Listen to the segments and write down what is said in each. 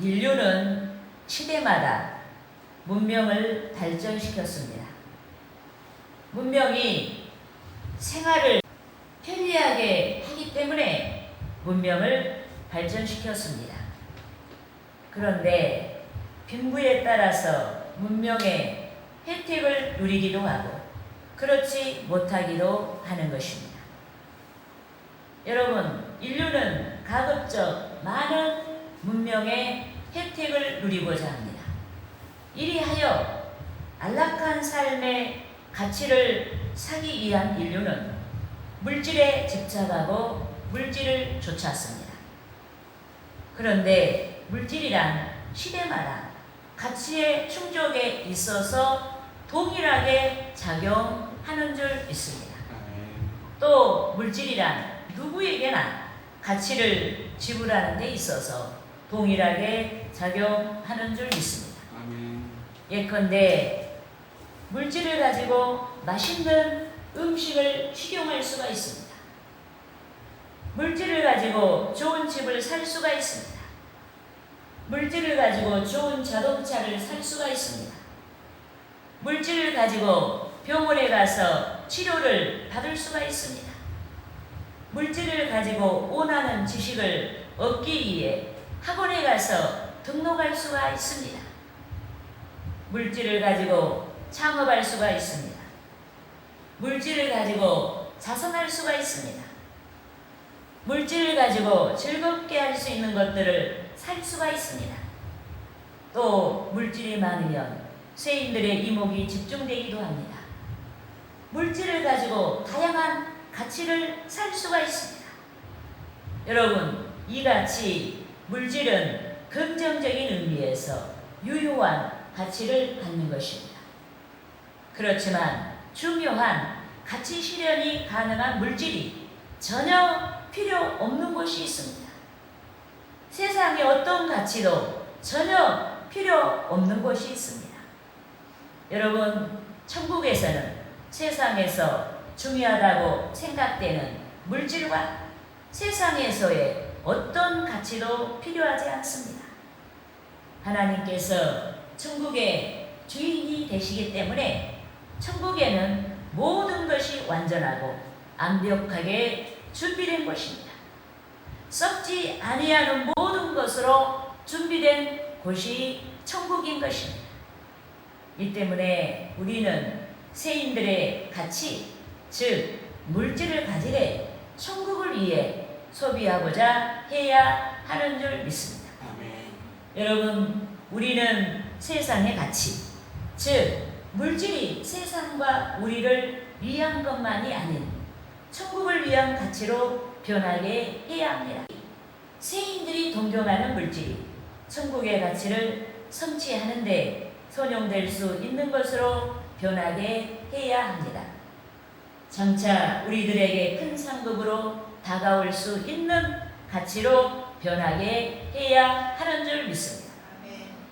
인류는 시대마다 문명을 발전시켰습니다. 문명이 생활을 편리하게 하기 때문에 문명을 발전시켰습니다. 그런데 빈부에 따라서 문명의 혜택을 누리기도 하고 그렇지 못하기도 하는 것입니다. 여러분, 인류는 가급적 많은 문명의 혜택을 누리고자 합니다. 이리하여 안락한 삶의 가치를 사기 위한 인류는 물질에 집착하고 물질을 쫓았습니다. 그런데 물질이란 시대마다 가치의 충족에 있어서 동일하게 작용하는 줄 믿습니다. 또 물질이란 누구에게나 가치를 지불하는 데 있어서 동일하게 작용하는 줄 믿습니다. 예컨대 물질을 가지고 맛있는 음식을 식용할 수가 있습니다. 물질을 가지고 좋은 집을 살 수가 있습니다. 물질을 가지고 좋은 자동차를 살 수가 있습니다. 물질을 가지고 병원에 가서 치료를 받을 수가 있습니다. 물질을 가지고 원하는 지식을 얻기 위해 학원에 가서 등록할 수가 있습니다. 물질을 가지고 창업할 수가 있습니다. 물질을 가지고 자선할 수가 있습니다. 물질을 가지고 즐겁게 할 수 있는 것들을 살 수가 있습니다. 또 물질이 많으면 쇠인들의 이목이 집중되기도 합니다. 물질을 가지고 다양한 가치를 살 수가 있습니다. 여러분, 이같이 물질은 긍정적인 의미에서 유효한 가치를 갖는 것입니다. 그렇지만 중요한 가치 실현이 가능한 물질이 전혀 필요 없는 것이 있습니다. 세상에 어떤 가치도 전혀 필요 없는 것이 있습니다. 여러분, 천국에서는 세상에서 중요하다고 생각되는 물질과 세상에서의 어떤 가치도 필요하지 않습니다. 하나님께서 천국의 주인이 되시기 때문에 천국에는 모든 것이 완전하고 완벽하게 준비된 것입니다. 썩지 아니하는 모든 것으로 준비된 곳이 천국인 것입니다. 이 때문에 우리는 세인들의 가치, 즉 물질을 가지되 천국을 위해 소비하고자 해야 하는 줄 믿습니다. 여러분, 우리는 세상의 가치, 즉 물질이 세상과 우리를 위한 것만이 아닌 천국을 위한 가치로 변하게 해야 합니다. 세인들이 동경하는 물질이 천국의 가치를 성취하는 데 선용될 수 있는 것으로 변하게 해야 합니다. 장차 우리들에게 큰 상급으로 다가올 수 있는 가치로 변하게 해야 하는 줄 믿습니다.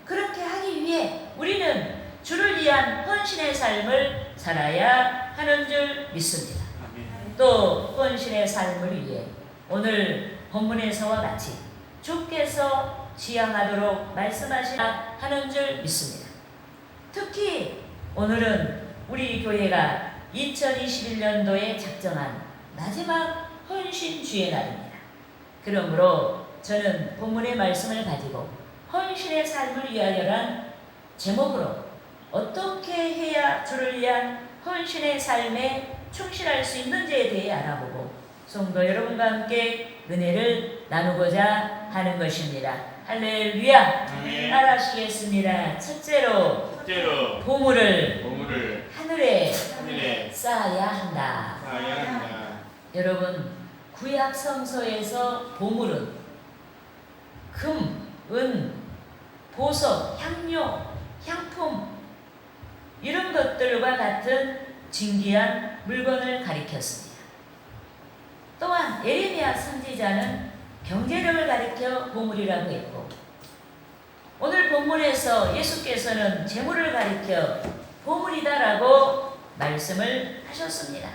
그렇게 하기 위해 우리는 주를 위한 헌신의 삶을 살아야 하는 줄 믿습니다. 또 헌신의 삶을 위해 오늘 본문에서와 같이 주께서 지향하도록 말씀하시라 하는 줄 믿습니다. 특히 오늘은 우리 교회가 2021년도에 작정한 마지막 헌신주의 날입니다. 그러므로 저는 본문의 말씀을 가지고 헌신의 삶을 위하여란 제목으로 어떻게 해야 주를 위한 헌신의 삶에 충실할 수 있는지에 대해 알아보고 성도 여러분과 함께 은혜를 나누고자 하는 것입니다. 할렐루야. 따라하시겠습니다. 첫째로 보물을 하늘에 쌓아야 한다. 여러분, 구약 성서에서 보물은 금, 은, 보석, 향료, 향품 이런 것들과 같은 진귀한 물건을 가리켰습니다. 또한 예레미야 선지자는 경제력을 가리켜 보물이라고 했고 오늘 본문에서 예수께서는 재물을 가리켜 보물이다라고 말씀을 하셨습니다.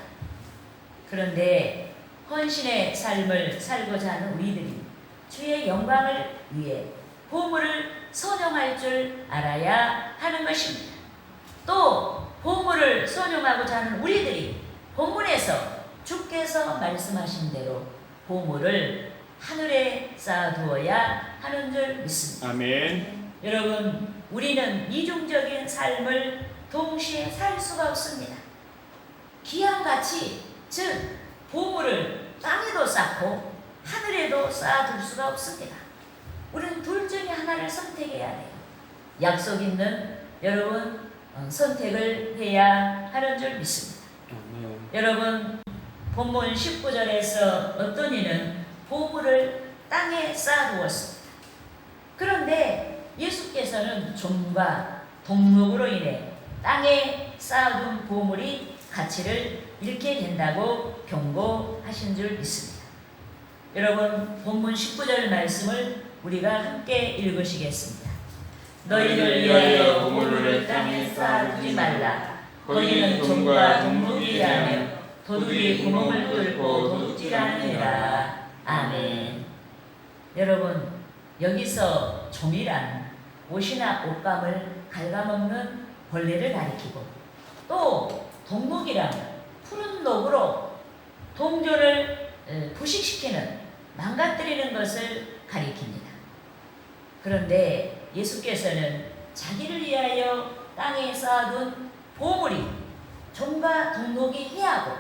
그런데 헌신의 삶을 살고자 하는 우리들이 주의 영광을 위해 보물을 선용할 줄 알아야 하는 것입니다. 또 보물을 선용하고자 하는 우리들이 본문에서 주께서 말씀하신 대로 보물을 하늘에 쌓아두어야 하는 줄 믿습니다. 아멘. 여러분, 우리는 이중적인 삶을 동시에 살 수가 없습니다. 기왕같이, 즉 보물을 땅에도 쌓고 하늘에도 쌓아둘 수가 없습니다. 우리는 둘 중에 하나를 선택해야 해요. 약속 있는 여러분 선택을 해야 하는 줄 믿습니다. 여러분, 본문 19절에서 어떤 이는 보물을 땅에 쌓아두었습니다. 그런데 예수께서는 종과 동록으로 인해 땅에 쌓아둔 보물이 가치를 잃게 된다고 경고하신 줄 믿습니다. 여러분, 본문 19절 말씀을 우리가 함께 읽으시겠습니다. 너희를 위하여 보물을 땅에 쌓아두지 말라. 거기는 종과 동록이 일하며 도둑이 구멍을 뚫고 도둑질하느니라. 아멘. 여러분, 여기서 종이란 옷이나 옷감을 갉아먹는 벌레를 가리키고, 또 동록이란 푸른 녹으로 동조를 부식시키는, 망가뜨리는 것을 가리킵니다. 그런데 예수께서는 자기를 위하여 땅에 쌓아둔 보물이 종과 동록이 해하고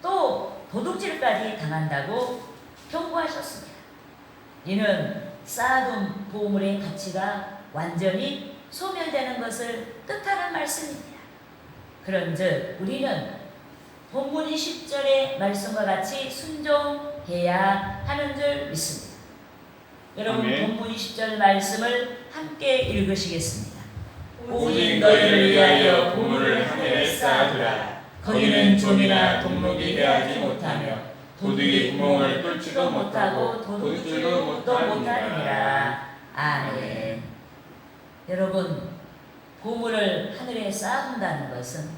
또 도둑질까지 당한다고 경고하셨습니다. 이는 쌓아둔 보물의 가치가 완전히 소멸되는 것을 뜻하는 말씀입니다. 그런즉 우리는 본문 10절의 말씀과 같이 순종해야 하는 줄 믿습니다. 여러분, 아멘. 본문 20절 말씀을 함께 읽으시겠습니다. 오직 너희를 위하여 보물을 하늘에 쌓아두라. 거기는 종이나 동록이 해하지 못하며 도둑이 구멍을 뚫지도 못하고 도둑질도 못하느니라. 아멘. 여러분, 보물을 하늘에 쌓아둔다는 것은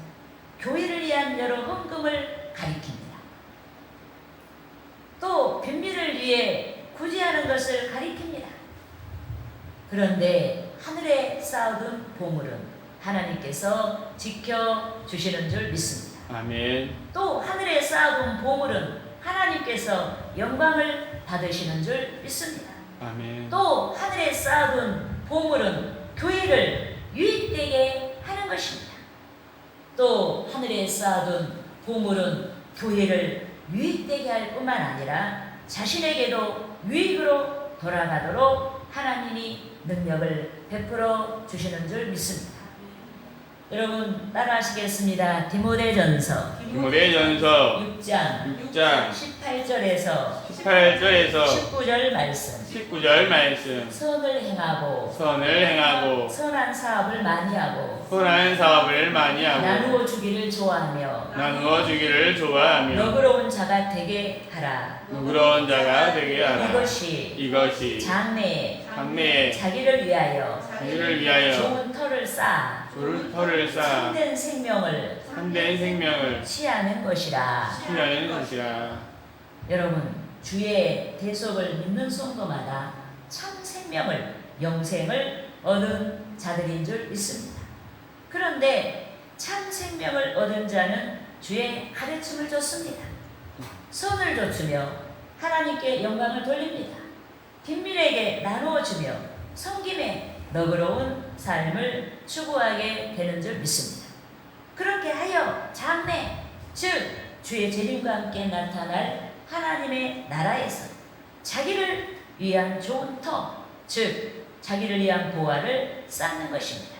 교회를 위한 여러 헌금을 가리킵니다. 또 빈민을 위해 구제하는 것을 가리킵니다. 그런데 하늘에 쌓아둔 보물은 하나님께서 지켜주시는 줄 믿습니다. 아멘. 또 하늘에 쌓아둔 보물은 하나님께서 영광을 받으시는 줄 믿습니다. 아멘. 또 하늘에 쌓아둔 보물은 교회를 유익되게 하는 것입니다. 또 하늘에 쌓아둔 보물은 교회를 유익되게 할 뿐만 아니라 자신에게도 유익으로 돌아가도록 하나님이 능력을 베풀어 주시는 줄 믿습니다. 여러분, 따라하시겠습니다. 디모데전서 디모데전서 6장 6장 18절에서 18절에서 19절 말씀. 19절 말씀. 선을 행하고 선을 행하고 선한 사업을 많이 하고 선한 사업을 많이 하고 나누어 주기를 좋아하며 나누어 주기를 좋아하며 너그러운 자가 되게 하라. 누그러운 자가 되게 하라. 이것이 장래에 장래에 자기를 위하여 자기를 위하여 좋은 터를 쌓아 좋은 터를 쌓아 참된 생명을 참된 생명을 취하는 것이라. 취하는 것이라. 여러분, 주의 대속을 믿는 성도마다 참 생명을, 영생을 얻은 자들인 줄 믿습니다. 그런데 참 생명을 얻은 자는 주의 가르침을 줬습니다. 선을 좇으며 하나님께 영광을 돌립니다. 빈민에게 나누어 주며 섬김에 너그러운 삶을 추구하게 되는 줄 믿습니다. 그렇게 하여 장래, 즉 주의 재림과 함께 나타날 하나님의 나라에서 자기를 위한 좋은 터, 즉 자기를 위한 보화를 쌓는 것입니다.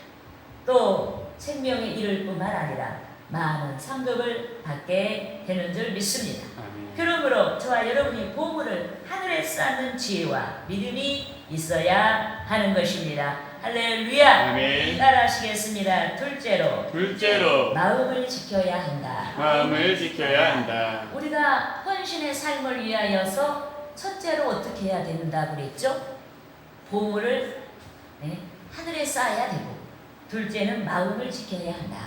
또 생명에 이를 뿐만 아니라 많은 상급을 받게 되는 줄 믿습니다. 아멘. 그러므로 저와 여러분이 보물을 하늘에 쌓는 지혜와 믿음이 있어야 하는 것입니다. 할렐루야. 아멘. 따라하시겠습니다. 둘째로 마음을 지켜야 한다. 마음을 지켜야 한다. 우리가 헌신의 삶을 위하여서 첫째로 어떻게 해야 된다고 그랬죠? 보물을 하늘에 쌓아야 되고, 둘째는 마음을 지켜야 한다.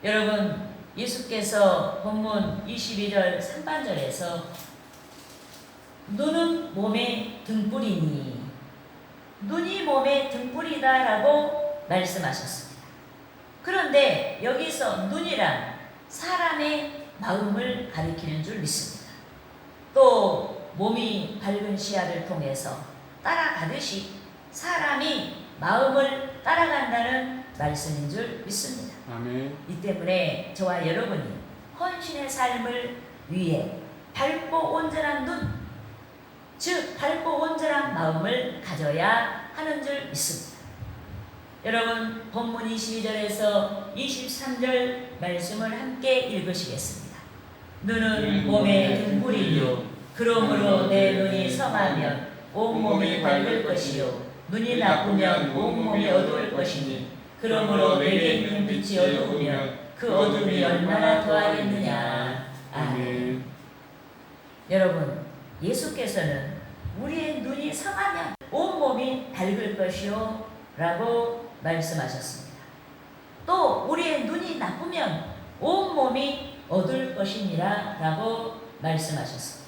여러분, 예수께서 본문 22절 상반절에서 눈은 몸의 등불이니 눈이 몸의 등불이다라고 말씀하셨습니다. 그런데 여기서 눈이란 사람의 마음을 가리키는 줄 믿습니다. 또 몸이 밝은 시야를 통해서 따라가듯이 사람이 마음을 따라간다는 말씀인 줄 믿습니다. 아멘. 이 때문에 저와 여러분이 헌신의 삶을 위해 밝고 온전한 눈, 즉 밝고 온전한 마음을 가져야 하는 줄 믿습니다. 여러분 본문 22절에서 23절 말씀을 함께 읽으시겠습니다. 눈은 몸의 등불이요 그러므로 내 눈이 성하면 온몸이 밝을 것이요 눈이 나쁘면 온몸이 어두울 것이니 그러므로 내게 있는 빛이 어두우면 그 어둠이 얼마나 더하겠느냐. 아멘. 여러분 예수께서는 우리의 눈이 성하면 온몸이 밝을 것이요 라고 말씀하셨습니다. 또 우리의 눈이 나쁘면 온몸이 어두울 것이니라 라고 말씀하셨습니다.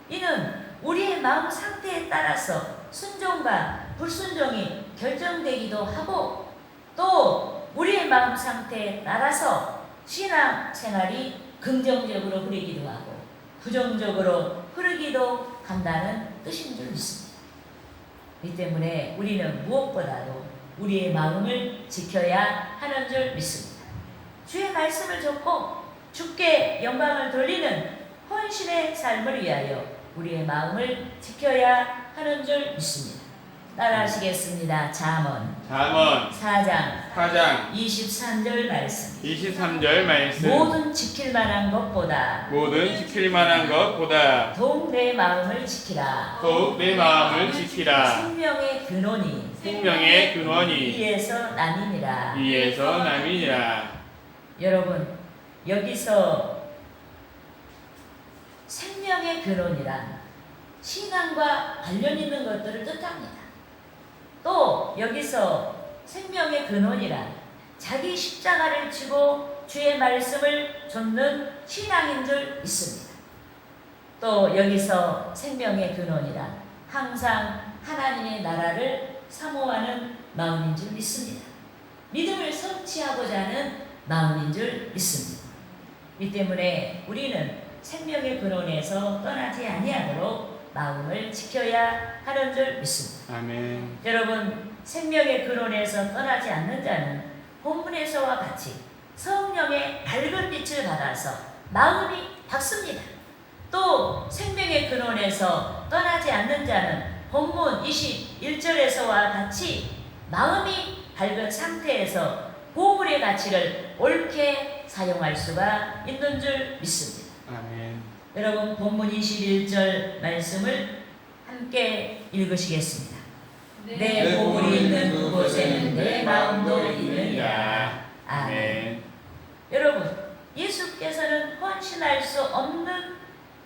이는 우리의 마음 상태에 따라서 순종과 불순종이 결정되기도 하고 또 우리의 마음 상태에 따라서 신앙 생활이 긍정적으로 흐르기도 하고 부정적으로 흐르기도 한다는 뜻인 줄 믿습니다. 이 때문에 우리는 무엇보다도 우리의 마음을 지켜야 하는 줄 믿습니다. 주의 말씀을 듣고 주께 영광을 돌리는 헌신의 삶을 위하여 우리의 마음을 지켜야 하는 줄 믿습니다. 따라하시겠습니다. 잠언 4장 23절 말씀. 23절 말씀. 모든 지킬 만한 것보다 더욱 내 마음을 지키라. 생명의 근원이 위에서 남이니라. 여러분 여기서 생명의 근원이란 신앙과 관련 있는 것들을 뜻합니다. 또 여기서 생명의 근원이란 자기 십자가를 지고 주의 말씀을 좇는 신앙인 줄 믿습니다. 또 여기서 생명의 근원이란 항상 하나님의 나라를 사모하는 마음인 줄 믿습니다. 믿음을 성취하고자 하는 마음인 줄 믿습니다. 이 때문에 우리는 생명의 근원에서 떠나지 아니하도록 마음을 지켜야 하는 줄 믿습니다. 아멘. 여러분 생명의 근원에서 떠나지 않는 자는 본문에서와 같이 성령의 밝은 빛을 받아서 마음이 밝습니다. 또 생명의 근원에서 떠나지 않는 자는 본문 21절에서와 같이 마음이 밝은 상태에서 보물의 가치를 옳게 사용할 수가 있는 줄 믿습니다. 아멘. 여러분 본문 21절 말씀을 함께 읽으시겠습니다. 내 보물이 있는 그곳에는 내 마음도 있느니라. 아멘. 여러분 예수께서는 헌신할 수 없는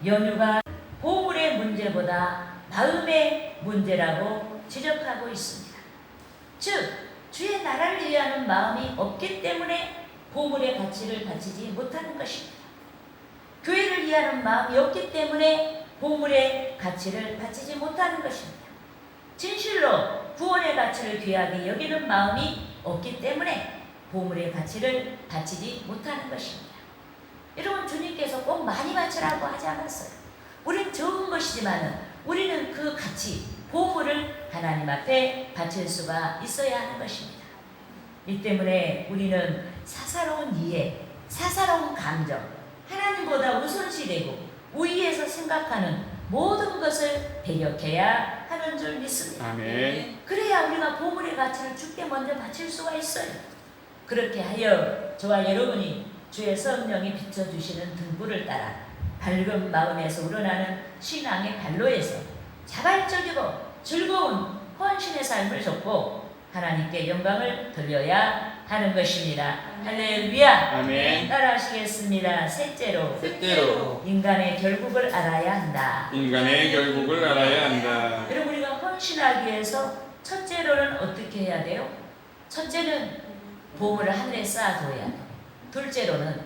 연유가 보물의 문제보다 마음의 문제라고 지적하고 있습니다. 즉 주의 나라를 위하는 마음이 없기 때문에 보물의 가치를 바치지 못하는 것입니다. 교회를 위하는 마음이 없기 때문에 보물의 가치를 바치지 못하는 것입니다. 진실로 구원의 가치를 귀하게 여기는 마음이 없기 때문에 보물의 가치를 바치지 못하는 것입니다. 여러분 주님께서 꼭 많이 바치라고 하지 않았어요. 우린 적은 것이지만 우리는 그 가치, 보물을 하나님 앞에 바칠 수가 있어야 하는 것입니다. 이 때문에 우리는 사사로운 이해, 사사로운 감정, 하나님보다 우선시되고 우위에서 생각하는 모든 것을 배격해야 하는 줄 믿습니다. 아멘. 그래야 우리가 보물의 가치를 주께 먼저 바칠 수가 있어요. 그렇게 하여 저와 여러분이 주의 성령이 비춰주시는 등불을 따라 밝은 마음에서 우러나는 신앙의 발로에서 자발적이고 즐거운 헌신의 삶을 줬고 하나님께 영광을 돌려야 하는 것입니다. 할렐루야. 아멘. 따라하시겠습니다. 셋째로 인간의 결국을 알아야 한다. 여러분 우리가 헌신하기 위해서 첫째로는 어떻게 해야 돼요? 첫째는 보물을 하늘에 쌓아둬야 돼요. 둘째로는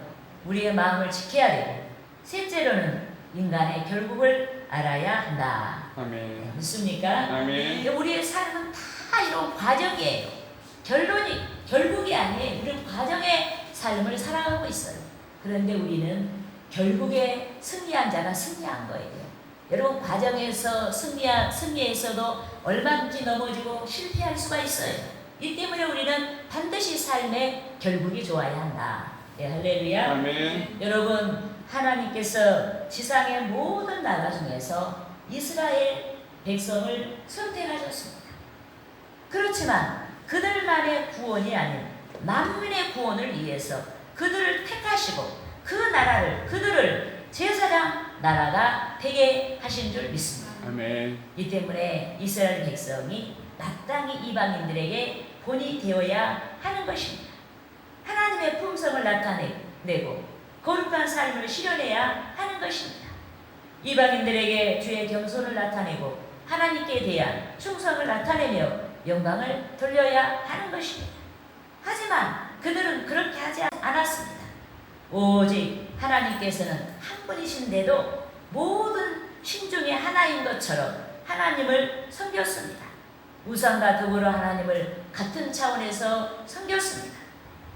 우리의 마음을 지켜야 되고 셋째로는 인간의 결국을 알아야 한다. 아멘. 믿습니까? 아멘. 우리의 삶은 다 이런 과정이에요. 결국이 아니에요. 우리는 과정의 삶을 살아가고 있어요. 그런데 우리는 결국에 승리한 자가 승리한 거예요. 여러분, 과정에서 승리에서도 얼마든지 넘어지고 실패할 수가 있어요. 이 때문에 우리는 반드시 삶의 결국이 좋아야 한다. 네, 할렐루야. 아멘. 여러분, 하나님께서 지상의 모든 나라 중에서 이스라엘 백성을 선택하셨습니다. 그렇지만 그들만의 구원이 아닌 만민의 구원을 위해서 그들을 택하시고 그 나라를, 그들을 제사장 나라가 되게 하신 줄 믿습니다. 아멘. 이 때문에 이스라엘 백성이 마땅히 이방인들에게 본이 되어야 하는 것입니다. 하나님의 품성을 나타내고 거룩한 삶을 실현해야 하는 것입니다. 이방인들에게 주의 겸손을 나타내고 하나님께 대한 충성을 나타내며 영광을 돌려야 하는 것입니다. 하지만 그들은 그렇게 하지 않았습니다. 오직 하나님께서는 한 분이신데도 모든 신 중에 하나인 것처럼 하나님을 섬겼습니다. 우상과 더불어 하나님을 같은 차원에서 섬겼습니다.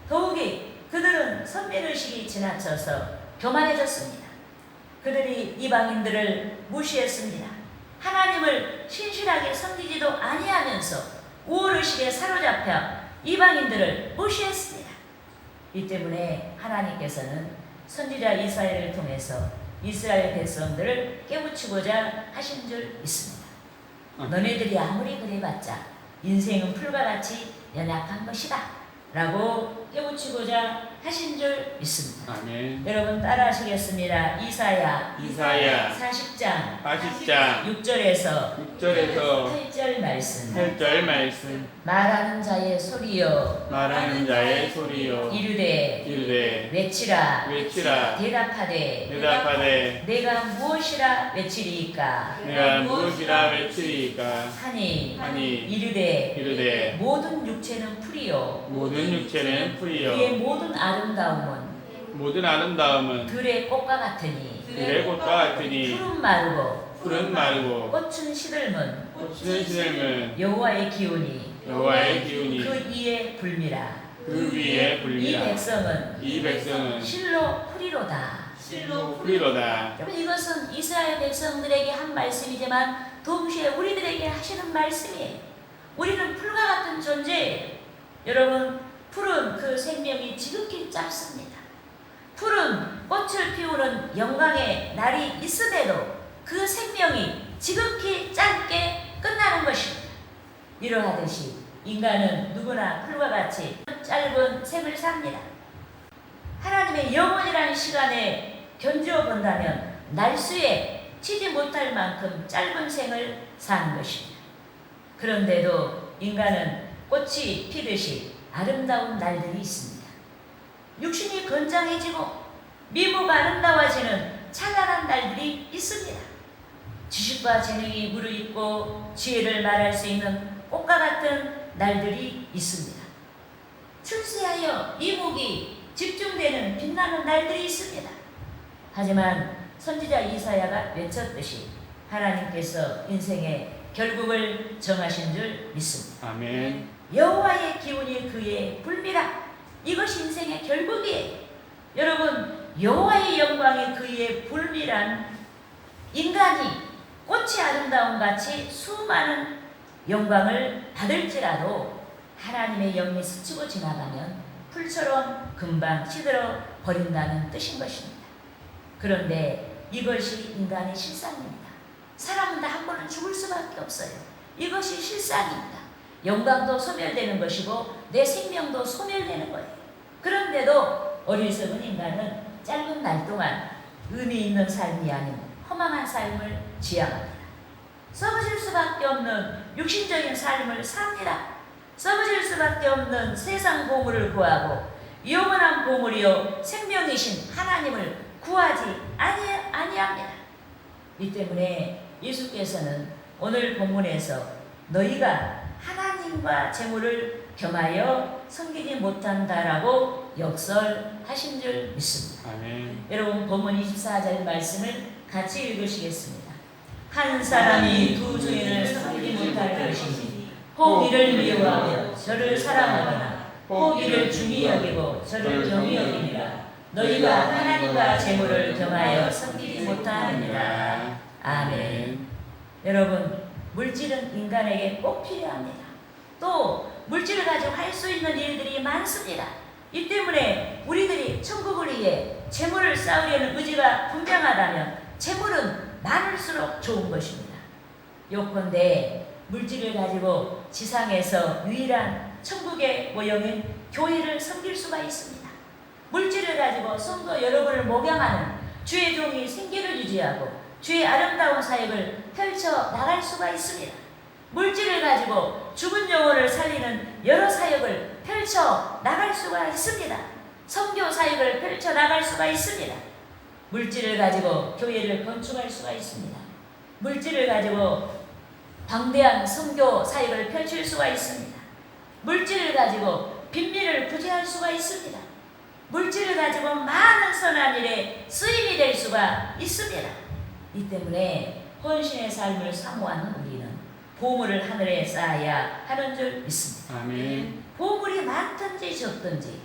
더욱이 그들은 선민의식이 지나쳐서 교만해졌습니다. 그들이 이방인들을 무시했습니다. 하나님을 신실하게 섬기지도 아니하면서 우월의식에 사로잡혀 이방인들을 무시했습니다. 이 때문에 하나님께서는 선지자 이사야를 통해서 이스라엘 백성들을 깨우치고자 하신 줄 믿습니다. 너네들이 아무리 그래봤자 인생은 풀과 같이 연약한 것이다 라고 깨우치고자 하신 줄 믿습니다. 아멘. 여러분 따라하시겠습니다. 이사야 40장 6절에서 8절 말씀. 8절 말씀. 말하는 자의 소리여 이르되 외치라 대답하되 내가 무엇이라 외치리이까 하니 이르되 모든 육체는 풀이요 그의 모든 아름다움은 들의 꽃과 같으니 푸른 마르고 꽃은 시들문 여호와의 기운이 그 위에 불미라. 이 백성은 실로 풀이로다. 여러분, 이것은 이스라엘 백성들에게 한 말씀이지만 동시에 우리들에게 하시는 말씀이에요. 우리는 풀과 같은 존재예요. 여러분, 풀은 그 생명이 지극히 짧습니다. 풀은 꽃을 피우는 영광의 날이 있음에도 그 생명이 지극히 짧게 끝나는 것입니다. 이러하듯이 인간은 누구나 풀과 같이 짧은 생을 삽니다. 하나님의 영원이라는 시간에 견주어 본다면 날수에 치지 못할 만큼 짧은 생을 사는 것입니다. 그런데도 인간은 꽃이 피듯이 아름다운 날들이 있습니다. 육신이 건장해지고 미모가 아름다워지는 찬란한 날들이 있습니다. 지식과 재능이 무르익고 지혜를 말할 수 있는 꽃과 같은 날들이 있습니다. 출세하여 이목이 집중되는 빛나는 날들이 있습니다. 하지만 선지자 이사야가 외쳤듯이 하나님께서 인생의 결국을 정하신 줄 믿습니다. 아멘. 여호와의 기운이 그의 불미라. 이것이 인생의 결국이에요. 여러분, 여호와의 영광이 그의 불미란 인간이 꽃이 아름다운 같이 수많은 영광을 받을지라도 하나님의 영이 스치고 지나가면 풀처럼 금방 시들어 버린다는 뜻인 것입니다. 그런데 이것이 인간의 실상입니다. 사람은 다 한 번은 죽을 수밖에 없어요. 이것이 실상입니다. 영광도 소멸되는 것이고 내 생명도 소멸되는 거예요. 그런데도 어리석은 인간은 짧은 날 동안 의미 있는 삶이 아닌 허망한 삶을 지향합니다. 썩어질 수밖에 없는 육신적인 삶을 삽니다. 썩어질 수밖에 없는 세상 보물을 구하고 영원한 보물이요 생명이신 하나님을 구하지 아니합니다. 이 때문에 예수께서는 오늘 본문에서 너희가 하나님과 재물을 겸하여 섬기지 못한다라고 역설하신 줄 믿습니다. 아멘. 여러분, 본문 24절 말씀을 같이 읽으시겠습니다. 한 사람이 두 주인을 섬기지 못할 것이니 혹 이를 미워하며 저를 사랑하거나 혹 이를 중히 여기고 저를 경히 여기니라. 너희가 하나님과 재물을 정하여 섬기지 못하느니라. 아멘. 여러분, 물질은 인간에게 꼭 필요합니다. 또 물질을 가지고 할 수 있는 일들이 많습니다. 이 때문에 우리들이 천국을 위해 재물을 쌓으려는 의지가 분명하다면 재물은 많을수록 좋은 것입니다. 요컨대 물질을 가지고 지상에서 유일한 천국의 모형인 교회를 섬길 수가 있습니다. 물질을 가지고 성도 여러분을 목양하는 주의 종이 생계를 유지하고 주의 아름다운 사역을 펼쳐 나갈 수가 있습니다. 물질을 가지고 죽은 영혼을 살리는 여러 사역을 펼쳐 나갈 수가 있습니다. 선교 사역을 펼쳐 나갈 수가 있습니다. 물질을 가지고 교회를 건축할 수가 있습니다. 물질을 가지고 방대한 선교 사역을 펼칠 수가 있습니다. 물질을 가지고 빈민을 구제할 수가 있습니다. 물질을 가지고 많은 선한 일에 쓰임이 될 수가 있습니다. 이 때문에 헌신의 삶을 사모하는 우리는 보물을 하늘에 쌓아야 하는 줄 믿습니다. 아멘. 보물이 많든지 적든지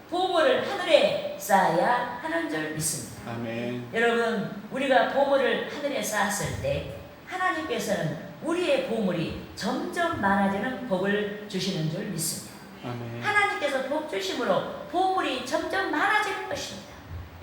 보물을 하늘에 쌓아야 하는 줄 믿습니다. 아멘. 여러분, 우리가 보물을 하늘에 쌓았을 때 하나님께서는 우리의 보물이 점점 많아지는 복을 주시는 줄 믿습니다. 아멘. 하나님께서 복 주심으로 보물이 점점 많아지는 것입니다.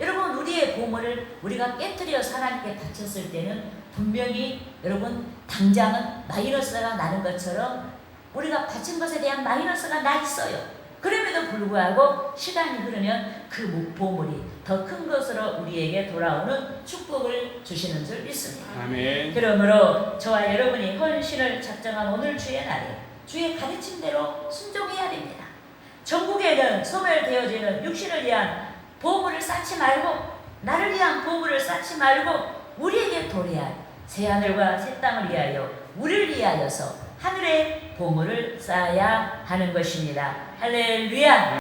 여러분, 우리의 보물을 우리가 깨트려서 하나님께 바쳤을 때는 분명히 여러분 당장은 마이너스가 나는 것처럼 우리가 바친 것에 대한 마이너스가 나 있어요. 그럼에도 불구하고 시간이 흐르면 그 보물이 더 큰 것으로 우리에게 돌아오는 축복을 주시는 줄 믿습니다. 아멘. 그러므로 저와 여러분이 헌신을 작정한 오늘 주의 날에 주의 가르침대로 순종해야 됩니다. 전국에는 소멸되어지는 육신을 위한 보물을 쌓지 말고 나를 위한 보물을 쌓지 말고 우리에게 도래할 새하늘과 새 땅을 위하여 우리를 위하여서 하늘의 보물을 쌓아야 하는 것입니다. 할렐루야.